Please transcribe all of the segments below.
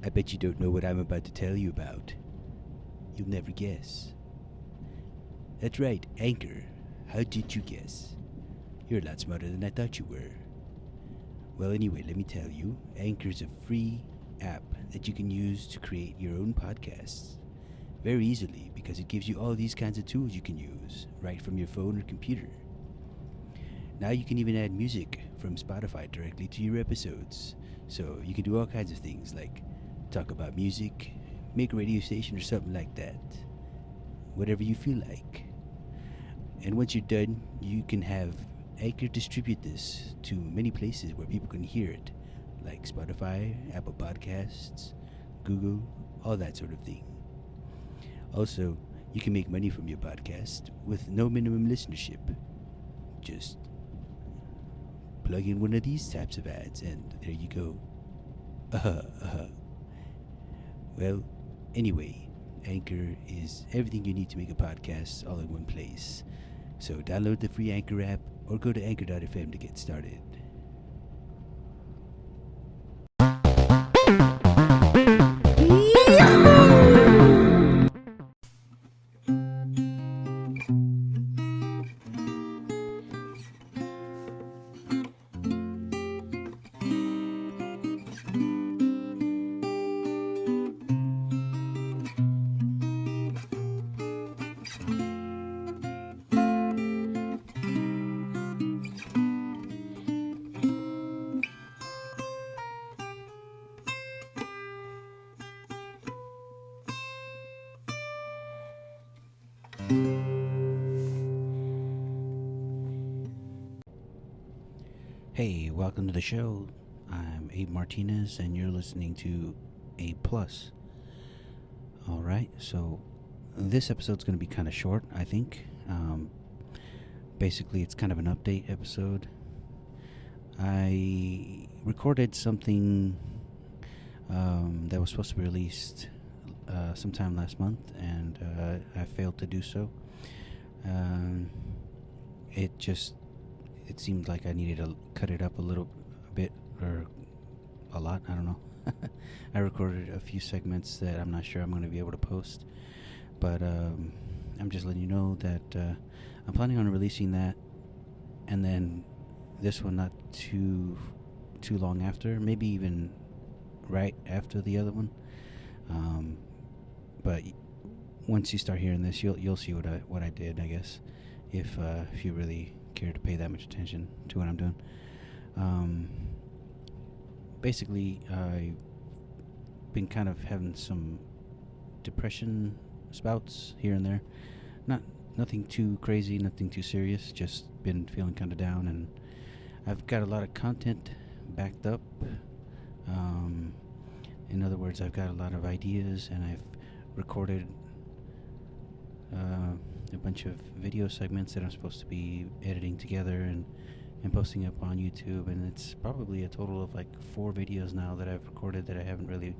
I bet you don't know what I'm about to tell you about. You'll never guess. That's right, Anchor. How did you guess? You're a lot smarter than I thought you were. Well, anyway, let me tell you, Anchor's a free app that you can use to create your own podcasts very easily because it gives you all these kinds of tools you can use right from your phone or computer. Now you can even add music from Spotify directly to your episodes. So you can do all kinds of things like talk about music, make a radio station or something like that. Whatever you feel like. And once you're done, you can have Anchor distribute this to many places where people can hear it, like Spotify, Apple Podcasts, Google, all that sort of thing. Also, you can make money from your podcast with no minimum listenership. Just plug in one of these types of ads and there you go. Well, anyway, Anchor is everything you need to make a podcast all in one place. So download the free Anchor app or go to anchor.fm to get started. Hey, welcome to the show. I'm Abe Martinez, and you're listening to A Plus. Alright, so this episode's going to be kind of short, I think. Basically, it's kind of an update episode. I recorded something that was supposed to be released sometime last month, and I failed to do so. It seemed like I needed to cut it up a bit, or a lot, I don't know. I recorded a few segments that I'm not sure I'm going to be able to post, but I'm just letting you know that I'm planning on releasing that, and then this one not too long after, maybe even right after the other one. But once you start hearing this, you'll see what I did, I guess, if you really care to pay that much attention to what I'm doing. Basically, I've been kind of having some depression spouts here and there. Nothing too crazy, nothing too serious, just been feeling kind of down, and I've got a lot of content backed up. In other words, I've got a lot of ideas, and I've recorded a bunch of video segments that I'm supposed to be editing together and posting up on YouTube, and it's probably a total of like 4 videos now that I've recorded that I haven't really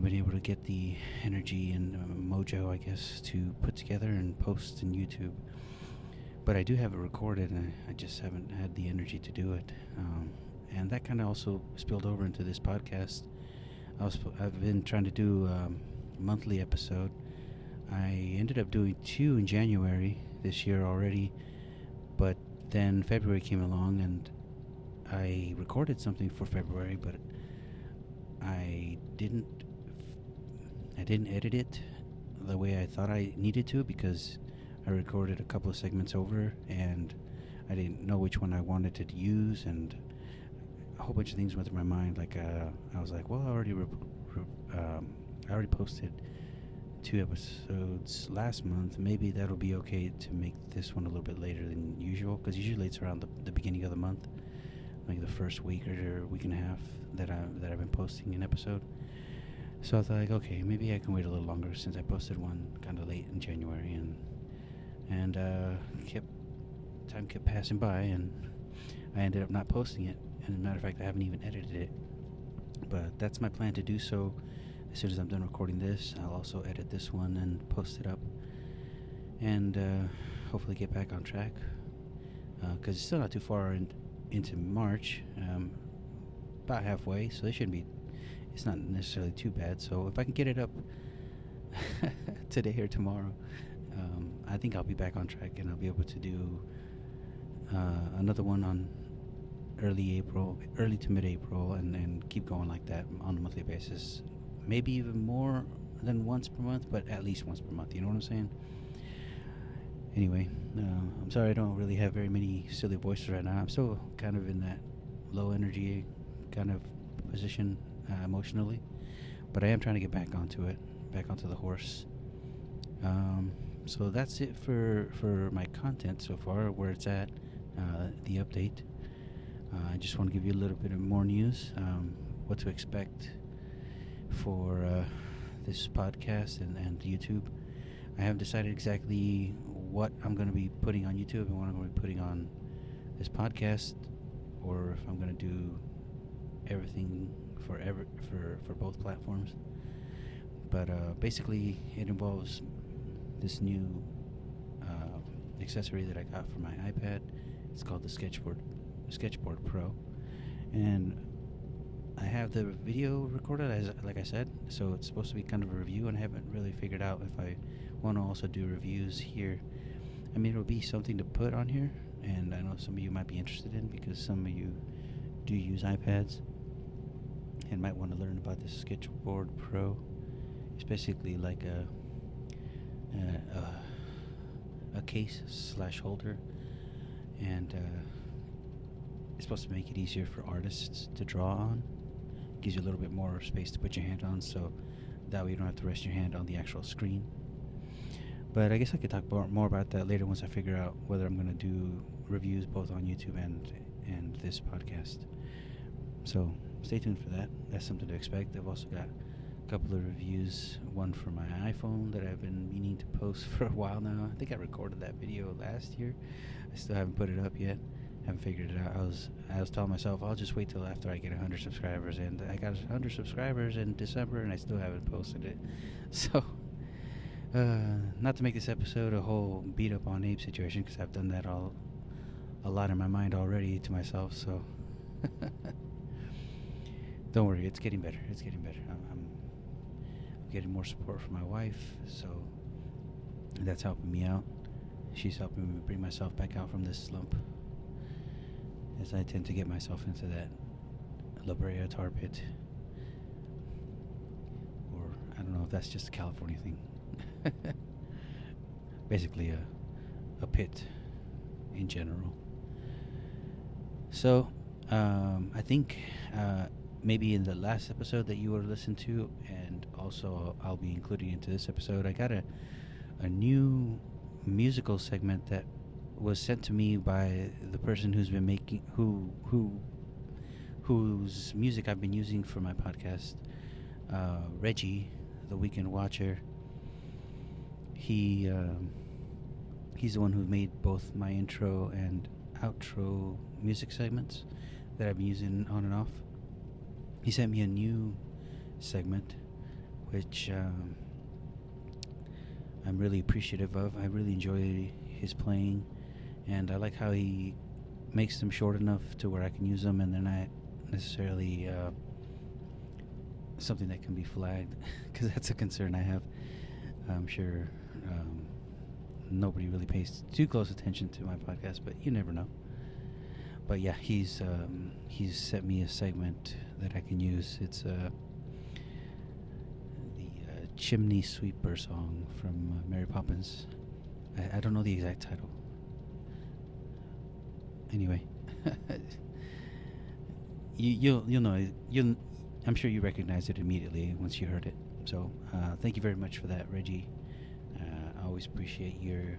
been able to get the energy and mojo, I guess, to put together and post in YouTube. But I do have it recorded, and I just haven't had the energy to do it. And that kind of also spilled over into this podcast. I've been trying to do a monthly episode. I ended up doing 2 in January this year already, but then February came along and I recorded something for February, but I didn't edit it the way I thought I needed to, because I recorded a couple of segments over and I didn't know which one I wanted to use, and a whole bunch of things went through my mind. Like I was like, well, I already posted 2 episodes last month. Maybe that'll be okay to make this one a little bit later than usual, because usually it's around the beginning of the month, like the first week or week and a half that I've been posting an episode. So I thought, like, okay, maybe I can wait a little longer, since I posted one kind of late in January, and time kept passing by, and I ended up not posting it. And as a matter of fact, I haven't even edited it. But that's my plan to do so. As soon as I'm done recording this, I'll also edit this one and post it up, and hopefully get back on track, because it's still not too far into March, about halfway, so it shouldn't be it's not necessarily too bad. So if I can get it up today or tomorrow, I think I'll be back on track and I'll be able to do another one on early to mid-April, and then keep going like that on a monthly basis. Maybe even more than once per month, but at least once per month. You know what I'm saying? Anyway, I'm sorry I don't really have very many silly voices right now. I'm still kind of in that low energy kind of position emotionally, but I am trying to get back onto the horse. So that's it for my content so far, where it's at, the update. I just want to give you a little bit of more news, what to expect for this podcast and YouTube. I haven't decided exactly what I'm going to be putting on YouTube and what I'm going to be putting on this podcast, or if I'm going to do everything for both platforms. But basically, it involves this new accessory that I got for my iPad. It's called the Sketchboard Pro, and I have the video recorded, like I said, so it's supposed to be kind of a review, and I haven't really figured out if I want to also do reviews here. I mean, it'll be something to put on here, and I know some of you might be interested in, because some of you do use iPads and might want to learn about the Sketchboard Pro. It's basically like a case/holder, and it's supposed to make it easier for artists to draw on. Gives you a little bit more space to put your hand on, so that way you don't have to rest your hand on the actual screen. But I guess I could talk more about that later once I figure out whether I'm going to do reviews both on YouTube and this podcast. So stay tuned for that. That's something to expect. I've also got a couple of reviews, one for my iPhone that I've been meaning to post for a while now. I think I recorded that video last year. I still haven't put it up yet. Haven't figured it out. I was telling myself I'll just wait till after I get 100 subscribers, and I got 100 subscribers in December, and I still haven't posted it. So, not to make this episode a whole beat up on Abe situation, because I've done that a lot in my mind already to myself. So, don't worry, it's getting better. It's getting better. I'm getting more support from my wife, so that's helping me out. She's helping me bring myself back out from this slump, as I tend to get myself into that La Brea tar pit. Or I don't know if that's just a California thing. Basically a pit in general. So I think maybe in the last episode that you would have listened to, and also I'll be including into this episode, I got a new musical segment that was sent to me by the person who's been making whose music I've been using for my podcast, Reggie, the Weekend Watcher. He's the one who made both my intro and outro music segments that I've been using on and off. He sent me a new segment, which I'm really appreciative of. I really enjoy his playing, and I like how he makes them short enough to where I can use them, and they're not necessarily something that can be flagged, because that's a concern I have. I'm sure nobody really pays too close attention to my podcast, but you never know. But yeah, he's sent me a segment that I can use. It's the Chimney Sweeper song from Mary Poppins. I don't know the exact title. Anyway, you'll know. I'm sure you recognize it immediately once you heard it. So thank you very much for that, Reggie. I always appreciate your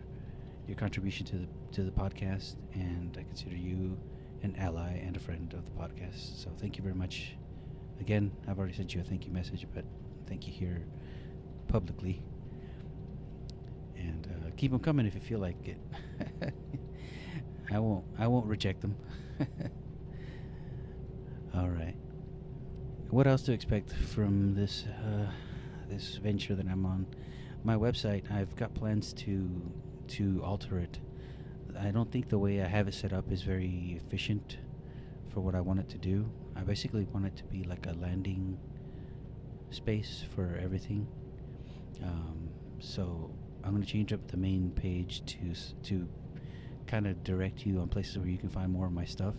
contribution to the podcast, and I consider you an ally and a friend of the podcast. So thank you very much. Again, I've already sent you a thank you message, but thank you here publicly. And keep them coming if you feel like it. I won't reject them. All right. What else to expect from this venture that I'm on? My website, I've got plans to alter it. I don't think the way I have it set up is very efficient for what I want it to do. I basically want it to be like a landing space for everything. So I'm going to change up the main page to kind of direct you on places where you can find more of my stuff,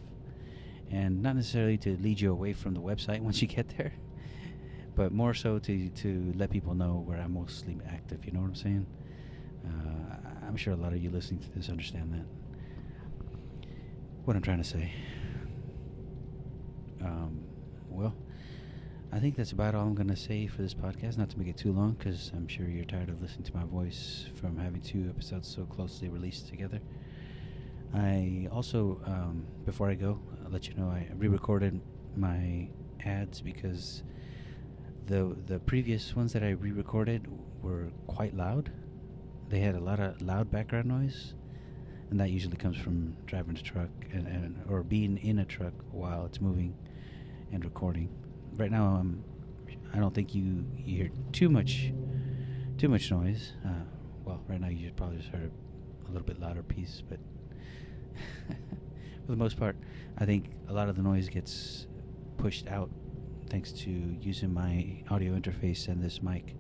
and not necessarily to lead you away from the website once you get there, but more so to let people know where I'm mostly active. You know what I'm saying? I'm sure a lot of you listening to this understand that. What I'm trying to say. Well, I think that's about all I'm going to say for this podcast, not to make it too long, because I'm sure you're tired of listening to my voice from having 2 episodes so closely released together. I also, before I go, I'll let you know I re-recorded my ads because the previous ones that I re-recorded were quite loud. They had a lot of loud background noise, and that usually comes from driving a truck or being in a truck while it's moving and recording. Right now, I don't think you hear too much noise. Well, right now you probably just heard a little bit louder piece, but for the most part, I think a lot of the noise gets pushed out thanks to using my audio interface and this mic.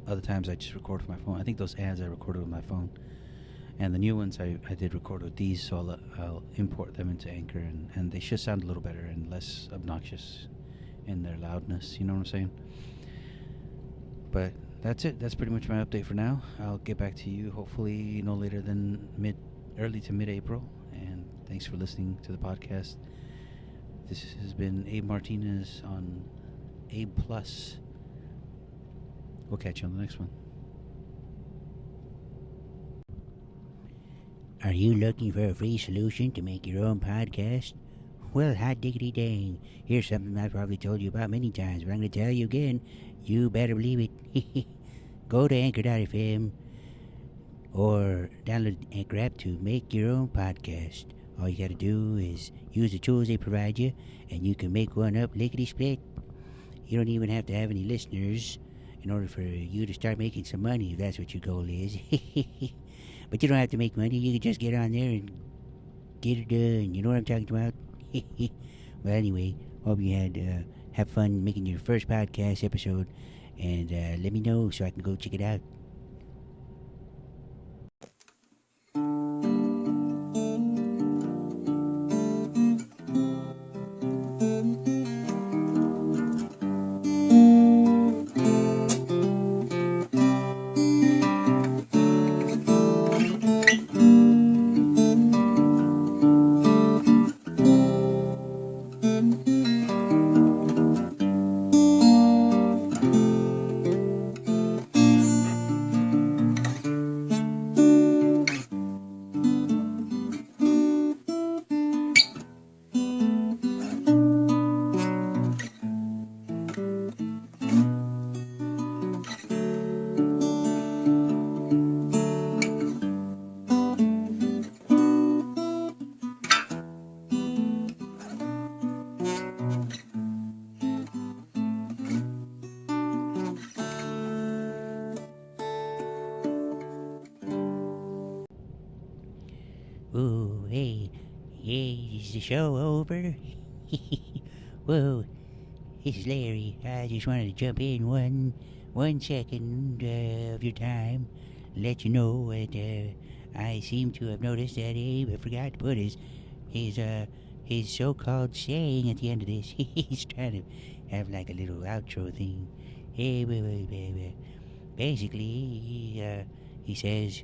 Other times I just record with my phone. I think those ads I recorded with my phone, and the new ones I did record with these, so I'll import them into Anchor, and they should sound a little better and less obnoxious in their loudness. You know what I'm saying? But that's it. That's pretty much my update for now. I'll get back to you hopefully no later than early to mid-April. And thanks for listening to the podcast. This has been Abe Martinez on Abe Plus. We'll catch you on the next one. Are you looking for a free solution to make your own podcast? Well, hot diggity dang. Here's something I've probably told you about many times, but I'm going to tell you again. You better believe it. Go to Anchor.fm or download the Anchor app to make your own podcast. All you got to do is use the tools they provide you, and you can make one up lickety-split. You don't even have to have any listeners in order for you to start making some money, if that's what your goal is. But you don't have to make money. You can just get on there and get it done. You know what I'm talking about? Well, anyway, hope you have fun making your first podcast episode. And let me know so I can go check it out. Ooh, hey, is the show over? Whoa, this is Larry. I just wanted to jump in one second of your time, let you know that I seem to have noticed that Abe forgot to put his so-called saying at the end of this. He's trying to have like a little outro thing. Hey, basically, he says,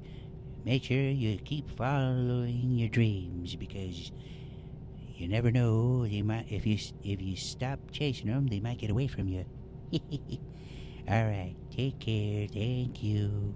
make sure you keep following your dreams, because you never know, they might, if you stop chasing them, they might get away from you. All right, take care. Thank you.